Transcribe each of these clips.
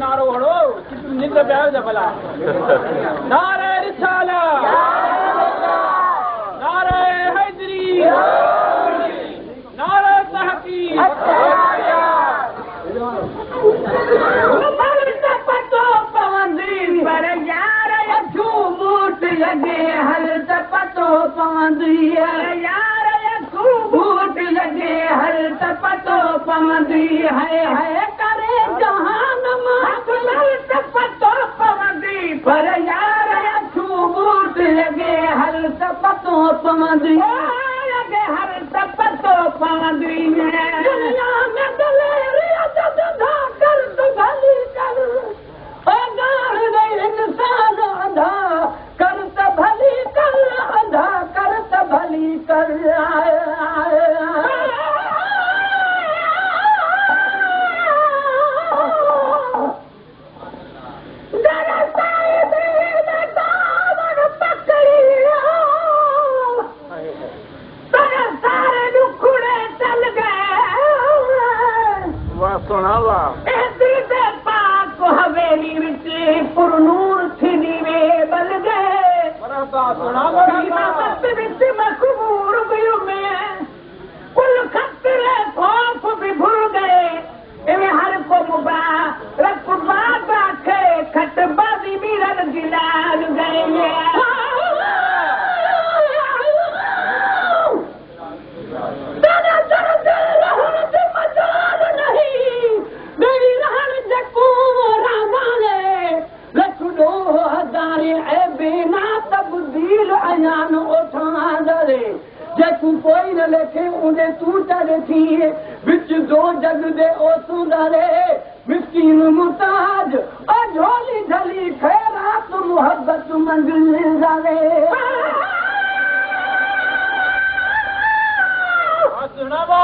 नारो हड़ो कि तुम निंद पे आयो भला नारे रिसाला नारे हैदरी नारे तहकीक पतो पवंदी पर यार झूठ लगे हल त पतो पवंदी यार झूठ लगे हल त पतो पवंदी है करे जहान त पतो पवंदी पर यार झूठ लगे हल त पतो पवंदी लगे हल त पतो पवंदी दुनिया में दलेरी कर तो भली कर इंसान अंधा कर त भली कर अंधा कर त भली कर सारे दुखड़े चल गए सुनावा हवेली विच पुरनूर थी वे बल गए विच मकबूर पियो में कुल खतरे खौफ भी भूल गए इवे हर को मुबा रखबा खे खटबाजी मीरन गिलाल गए कोई न लेखे उन्हें तू चले थी बिच दो जग दे ओ सुंदरे मिस्कीन मुताज और झोली झली खैरात मोहब्बत मंजिल जावे सुनावा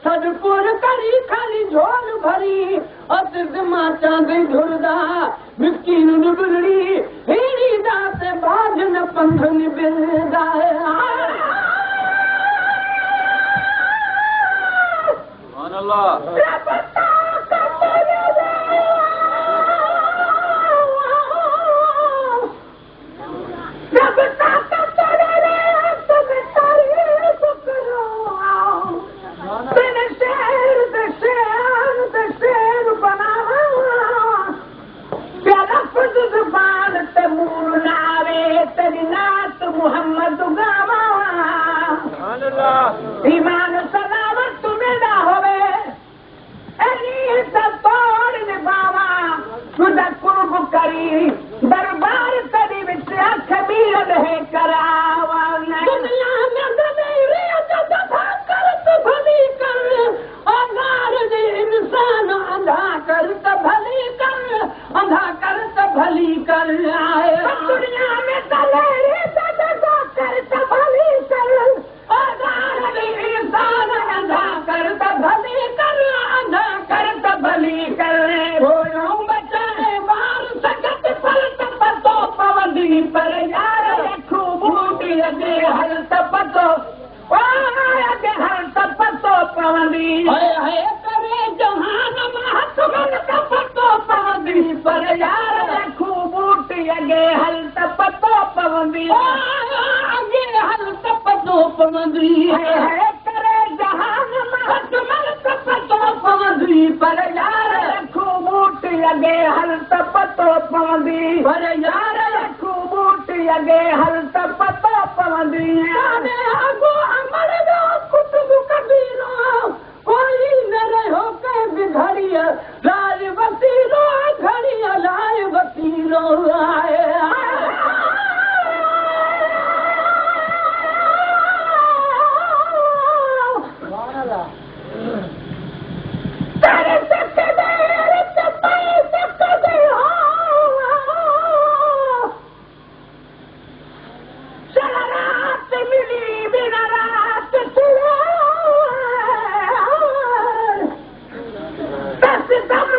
सदपुर करी खाली झोल भरी अतमा चांदी धुरदा मिस्कीन निबड़ी हेड़ी दास बाज न पंथ निबदा सुभान अल्लाह ईमान सलामत तुम्हें ना होवे अली सब तोड़ निभावा खुदा कुर्ब करी दरबार तरी विच अख मीरन है करावा दुनिया में दलेरी जदा कर तो भली कर अनार दे इंसान अंधा कर तो भली कर अंधा कर तो भली कर दुनिया में दलेरी जदा कर तो भली कर पर यार लगे हर तपतो हर तपतो पवंदी करे जहान हथ मन तपतो पवंदी पवंदी अॻे हल त पतो पवंदी करे जहान महकमल त पतो पवंदी पर यार रखो बूट अॻे हल त पतो पवंदी पर यार रखो बूट अॻे हल त पतो पवंदी अॻो अमर जो कुतुब कबीरो कोई न रहियो कंहिं बि घड़ीअ लाइ वसीलो घड़ीअ लाइ वसीलो आहे That's it.